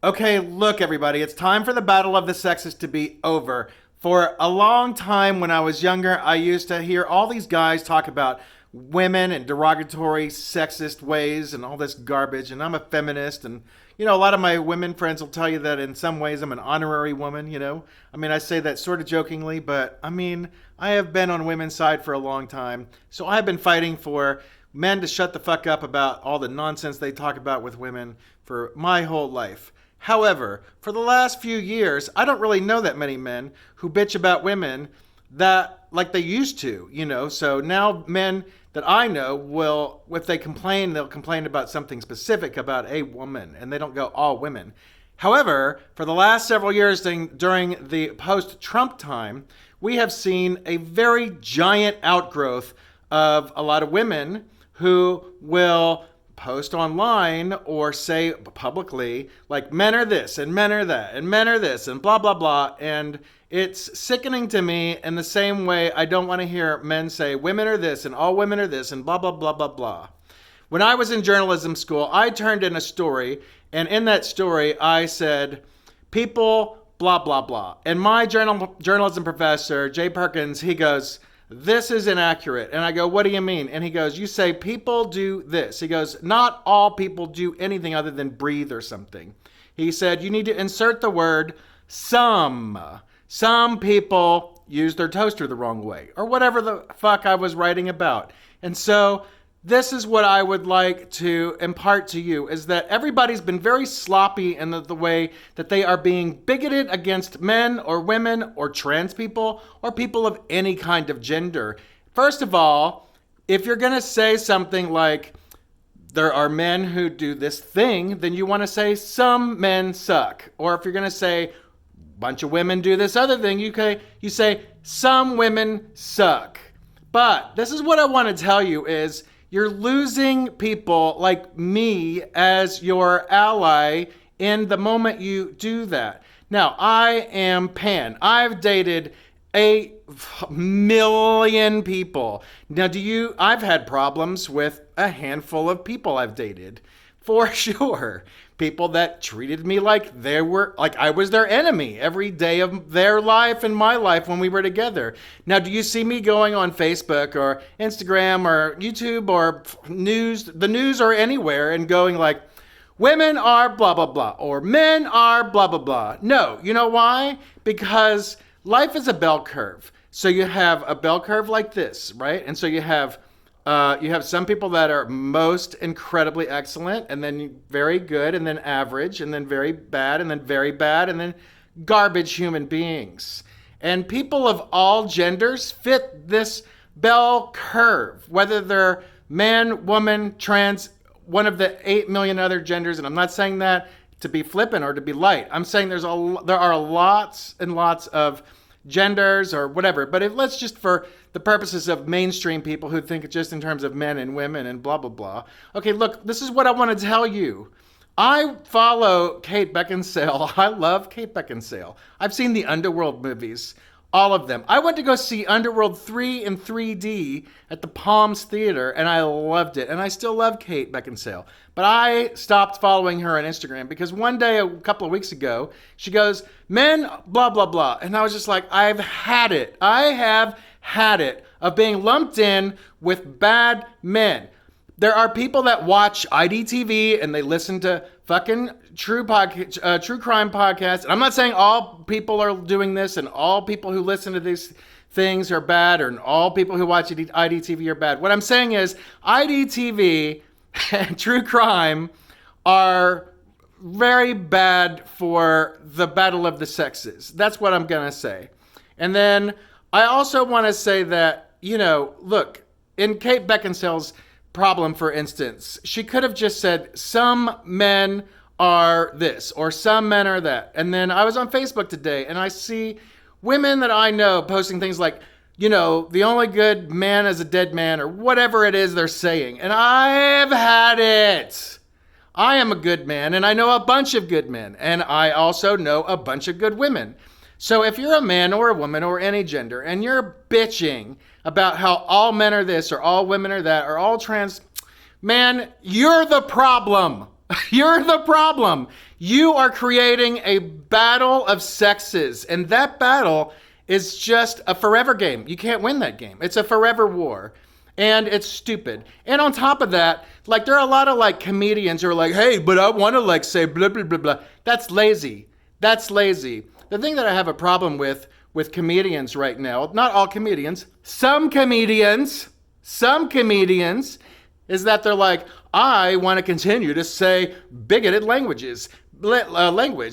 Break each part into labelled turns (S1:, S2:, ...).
S1: Okay, look, everybody, it's time for the battle of the sexes to be over. For a long time when I was younger, I used to hear all these guys talk about women in derogatory, sexist ways and all this garbage. And I'm a feminist. And, a lot of my women friends will tell you that in some ways I'm an honorary woman. I mean, I say that sort of jokingly, but I mean, I have been on women's side for a long time. So I've been fighting for men to shut the fuck up about all the nonsense they talk about with women for my whole life. However, for the last few years, I don't really know that many men who bitch about women that like they used to. So now men that I know will, if they complain, they'll complain about something specific about a woman and they don't go all women. However, for the last several years during the post-Trump time, we have seen a very giant outgrowth of a lot of women who will post online or say publicly like men are this and men are that and men are this and blah blah blah, and it's sickening to me in the same way I don't want to hear men say women are this and all women are this and blah blah blah blah blah. When I was in journalism school, I turned in a story, and in that story I said people blah blah blah, and my journalism professor Jay Perkins, he goes, this is inaccurate. And I go, what do you mean? And he goes, you say people do this. He goes, not all people do anything other than breathe or something. He said, you need to insert the word some. Some people use their toaster the wrong way, or whatever the fuck I was writing about. And so this is what I would like to impart to you, is that everybody's been very sloppy in the way that they are being bigoted against men or women or trans people or people of any kind of gender. First of all, if you're going to say something like there are men who do this thing, then you want to say some men suck. Or if you're going to say a bunch of women do this other thing, you say some women suck. But this is what I want to tell you is, you're losing people like me as your ally in the moment you do that. Now, I am pan. I've dated 8 million people. Now, I've had problems with a handful of people I've dated, for sure. People that treated me like I was their enemy every day of their life and my life when we were together. Now, do you see me going on Facebook or Instagram or YouTube or the news or anywhere and going like, women are blah, blah, blah, or men are blah, blah, blah? No. You know why? Because life is a bell curve. So you have a bell curve like this, right? And so you have some people that are most incredibly excellent, and then very good, and then average, and then very bad, and then garbage human beings. And people of all genders fit this bell curve, whether they're man, woman, trans, one of the 8 million other genders. And I'm not saying that to be flippant or to be light. I'm saying there are lots and lots of genders or whatever. But let's just, for the purposes of mainstream people who think just in terms of men and women and blah, blah, blah. Okay, look, this is what I want to tell you. I follow Kate Beckinsale. I love Kate Beckinsale. I've seen the Underworld movies, all of them. I went to go see Underworld 3 in 3D at the Palms Theater, and I loved it. And I still love Kate Beckinsale. But I stopped following her on Instagram because one day, a couple of weeks ago, she goes, men, blah, blah, blah. And I was just like, I've had it. I have had it of being lumped in with bad men. There are people that watch IDTV and they listen to fucking true crime podcasts. And I'm not saying all people are doing this and all people who listen to these things are bad, or all people who watch IDTV are bad. What I'm saying is IDTV and true crime are very bad for the battle of the sexes. That's what I'm going to say. And then I also want to say that, look, in Kate Beckinsale's problem, for instance, she could have just said, some men are this, or some men are that. And then I was on Facebook today, and I see women that I know posting things like, the only good man is a dead man, or whatever it is they're saying. And I've had it. I am a good man, and I know a bunch of good men, and I also know a bunch of good women. So if you're a man or a woman or any gender and you're bitching about how all men are this or all women are that or all trans, man, you're the problem. You're the problem. You are creating a battle of sexes, and that battle is just a forever game. You can't win that game. It's a forever war. And it's stupid. And on top of that, like there are a lot of like comedians who are like, hey, but I want to like say blah, blah, blah, blah. That's lazy. That's lazy. The thing that I have a problem with comedians right now, not all comedians, some comedians, is that they're like, I want to continue to say bigoted language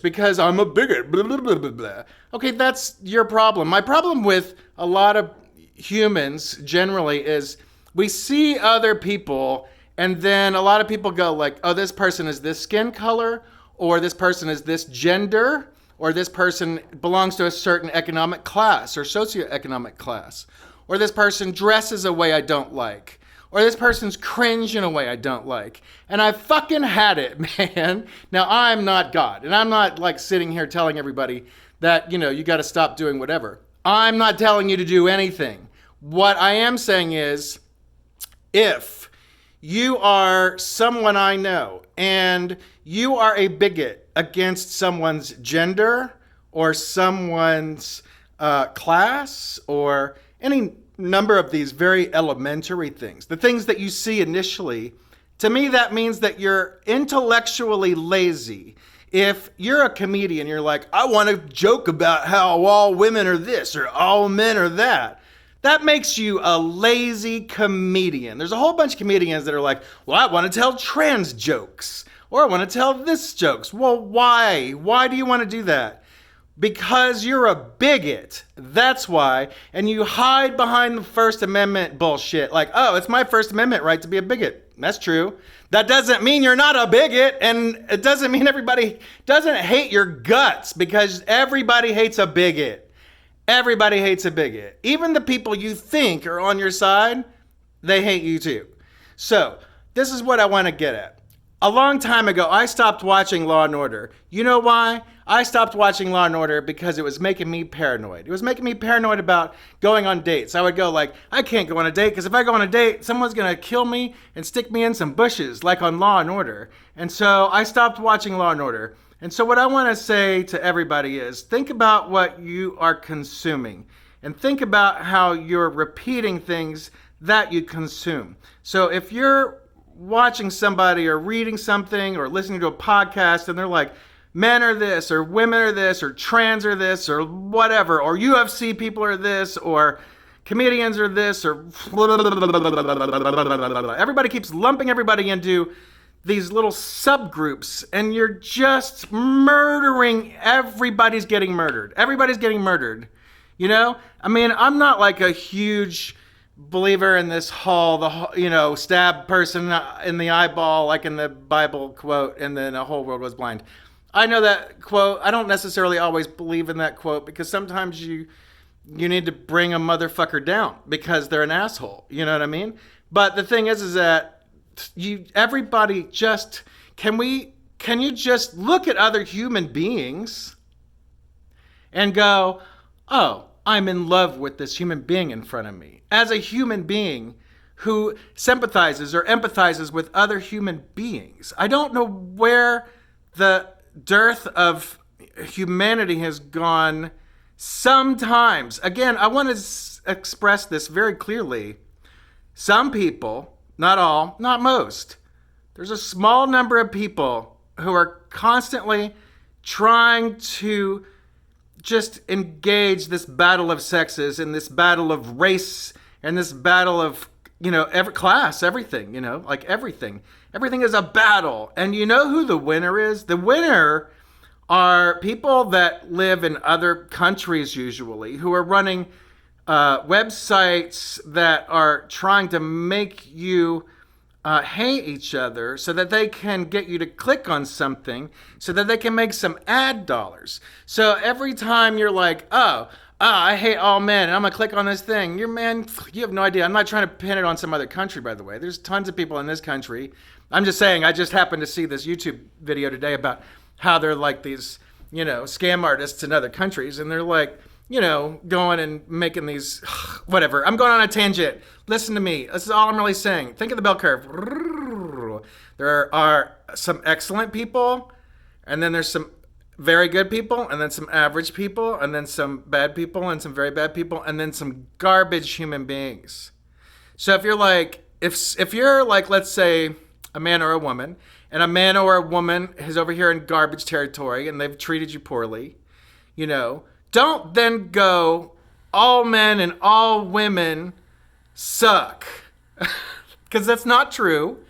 S1: because I'm a bigot, blah, blah, blah, blah, blah. Okay, that's your problem. My problem with a lot of humans generally is we see other people and then a lot of people go like, oh, this person is this skin color, or this person is this gender, or this person belongs to a certain economic class or socioeconomic class, or this person dresses a way I don't like, or this person's cringe in a way I don't like. And I fucking had it, man. Now, I'm not God, and I'm not like sitting here telling everybody that, you got to stop doing whatever. I'm not telling you to do anything. What I am saying is, if you are someone I know and you are a bigot against someone's gender or someone's class or any number of these very elementary things, the things that you see initially, to me that means that you're intellectually lazy. If you're a comedian, you're like, I want to joke about how all women are this or all men are that. That makes you a lazy comedian. There's a whole bunch of comedians that are like, well, I want to tell trans jokes, or I want to tell this jokes. Well, why? Why do you want to do that? Because you're a bigot. That's why. And you hide behind the First Amendment bullshit. Like, oh, it's my First Amendment right to be a bigot. That's true. That doesn't mean you're not a bigot, and it doesn't mean everybody doesn't hate your guts, because everybody hates a bigot. Everybody hates a bigot. Even the people you think are on your side, they hate you too. So, this is what I want to get at. A long time ago, I stopped watching Law & Order. You know why? I stopped watching Law & Order because it was making me paranoid. It was making me paranoid about going on dates. I would go like, I can't go on a date because if I go on a date, someone's going to kill me and stick me in some bushes like on Law & Order. And so I stopped watching Law & Order. And so what I want to say to everybody is, think about what you are consuming and think about how you're repeating things that you consume. So if you're watching somebody or reading something or listening to a podcast and they're like, men are this or women are this or trans are this or whatever, or UFC people are this or comedians are this or everybody keeps lumping everybody into these little subgroups, and you're just murdering. Everybody's getting murdered. Everybody's getting murdered. I mean, I'm not like a huge believer in this whole, stab person in the eyeball, like in the Bible quote, and then a whole world was blind. I know that quote. I don't necessarily always believe in that quote, because sometimes you need to bring a motherfucker down because they're an asshole. You know what I mean? But the thing is that everybody just, can you just look at other human beings and go, oh, I'm in love with this human being in front of me. As a human being who sympathizes or empathizes with other human beings. I don't know where the dearth of humanity has gone sometimes. Again, I want to express this very clearly. Some people, not all, not most. There's a small number of people who are constantly trying to just engage this battle of sexes and this battle of race and this battle of, every class, everything, like everything. Everything is a battle. And you know who the winner is? The winner are people that live in other countries usually, who are running websites that are trying to make you hate each other so that they can get you to click on something so that they can make some ad dollars. So every time you're like, I hate all men and I'm going to click on this thing, you have no idea. I'm not trying to pin it on some other country, by the way. There's tons of people in this country. I'm just saying, I just happened to see this YouTube video today about how they're like these, scam artists in other countries, and they're like, going and making these, whatever. I'm going on a tangent. Listen to me. This is all I'm really saying. Think of the bell curve. There are some excellent people, and then there's some very good people, and then some average people, and then some bad people, and some very bad people, and then some garbage human beings. So if you're like, if you're like, let's say, a man or a woman, and a man or a woman is over here in garbage territory, and they've treated you poorly, don't then go, all men and all women suck. Because that's not true.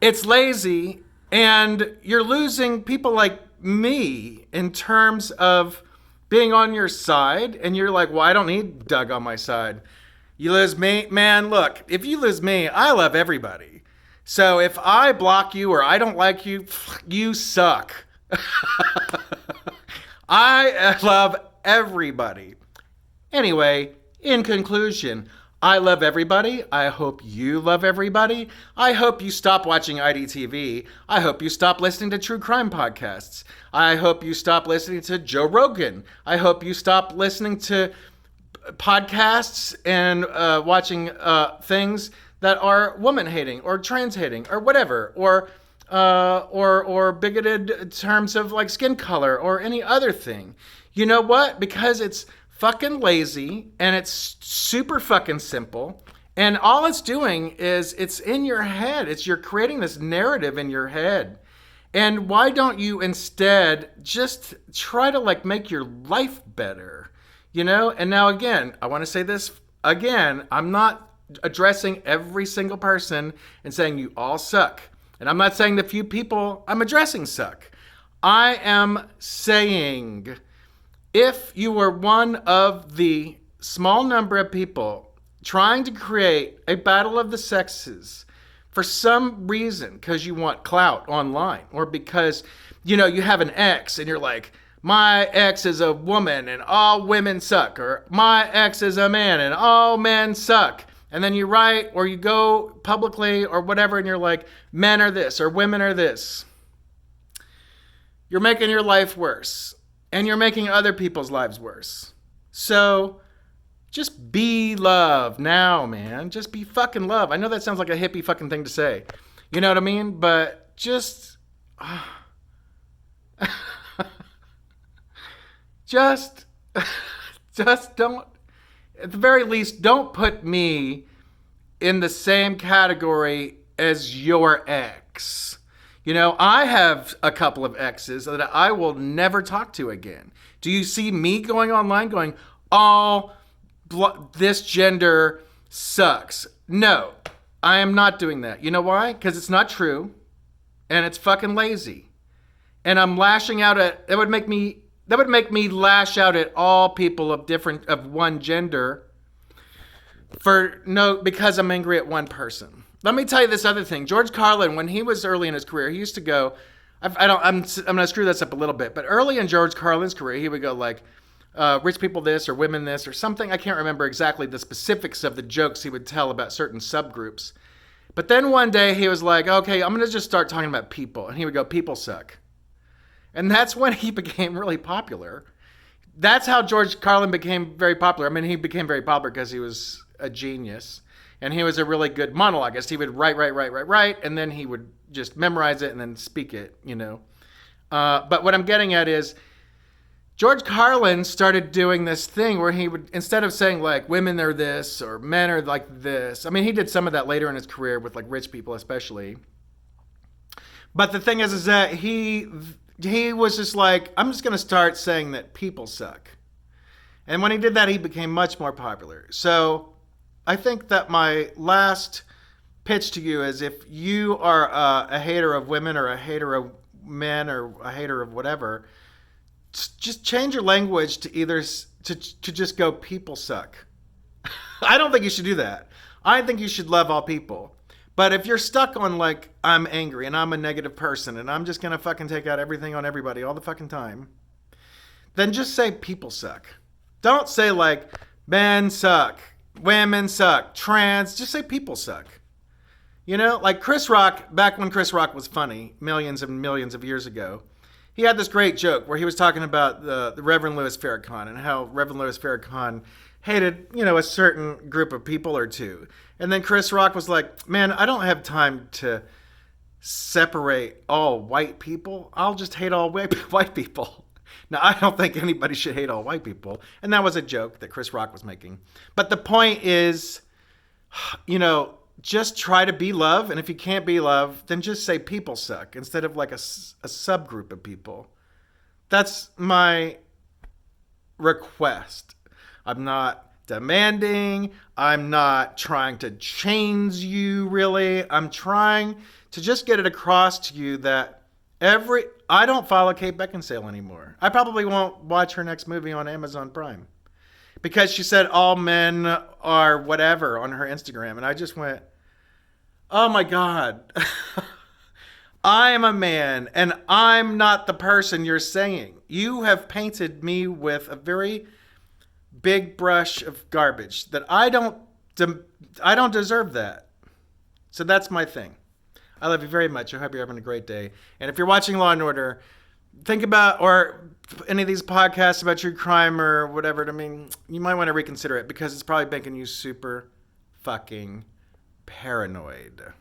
S1: It's lazy, and you're losing people like me in terms of being on your side, and you're like, well, I don't need Doug on my side. You lose me? Man, look, if you lose me, I love everybody. So if I block you or I don't like you, you suck. I love everybody. Anyway, in conclusion, I love everybody. I hope you love everybody. I hope you stop watching IDTV. I hope you stop listening to true crime podcasts. I hope you stop listening to Joe Rogan. I hope you stop listening to podcasts and watching things that are woman hating or trans hating or whatever, or bigoted in terms of like skin color or any other thing. You know what? Because it's fucking lazy and it's super fucking simple, and all it's doing is it's in your head. You're creating this narrative in your head. And why don't you instead just try to like make your life better? And now again, I want to say this again, I'm not addressing every single person and saying you all suck. And I'm not saying the few people I'm addressing suck. I am saying if you were one of the small number of people trying to create a battle of the sexes for some reason, because you want clout online, or because, you have an ex and you're like, my ex is a woman and all women suck, or my ex is a man and all men suck. And then you write or you go publicly or whatever and you're like, men are this or women are this. You're making your life worse. And you're making other people's lives worse. So just be love now, man. Just be fucking love. I know that sounds like a hippie fucking thing to say. You know what I mean? But just... just don't... At the very least, don't put me in the same category as your ex. I have a couple of exes that I will never talk to again. Do you see me going online going, this gender sucks? No, I am not doing that. You know why? Because it's not true, and it's fucking lazy. And I'm lashing out at, that would make me lash out at all people of one gender because I'm angry at one person. Let me tell you this other thing. George Carlin, when he was early in his career, he used to go, I'm going to screw this up a little bit, but early in George Carlin's career, he would go like, rich people this or women this or something. I can't remember exactly the specifics of the jokes he would tell about certain subgroups. But then one day he was like, okay, I'm going to just start talking about people. And he would go, people suck. And that's when he became really popular. That's how George Carlin became very popular. I mean, he became very popular because he was a genius. And he was a really good monologuist. He would write, and then he would just memorize it and then speak it, But what I'm getting at is George Carlin started doing this thing where he would, instead of saying like women are this or men are like this, I mean, he did some of that later in his career with like rich people especially. But the thing is that he was just like, I'm just going to start saying that people suck. And when he did that, he became much more popular. So I think that my last pitch to you is if you are a hater of women or a hater of men or a hater of whatever, just change your language to either to just go people suck. I don't think you should do that. I think you should love all people. But if you're stuck on like, I'm angry and I'm a negative person and I'm just going to fucking take out everything on everybody all the fucking time, then just say people suck. Don't say like men suck, women suck, trans, just say people suck. Like Chris Rock, back when Chris Rock was funny, millions and millions of years ago, he had this great joke where he was talking about the Reverend Louis Farrakhan and how Reverend Louis Farrakhan hated, a certain group of people or two. And then Chris Rock was like, man, I don't have time to separate all white people, I'll just hate all white people. Now, I don't think anybody should hate all white people. And that was a joke that Chris Rock was making. But the point is, just try to be love. And if you can't be love, then just say people suck instead of like a subgroup of people. That's my request. I'm not demanding. I'm not trying to change you, really. I'm trying to just get it across to you that I don't follow Kate Beckinsale anymore. I probably won't watch her next movie on Amazon Prime because she said all men are whatever on her Instagram. And I just went, oh my God. I am a man and I'm not the person you're saying. You have painted me with a very big brush of garbage that I don't deserve that. So that's my thing. I love you very much. I hope you're having a great day. And if you're watching Law and Order, think about, or any of these podcasts about true crime or whatever, you might want to reconsider it because it's probably making you super fucking paranoid.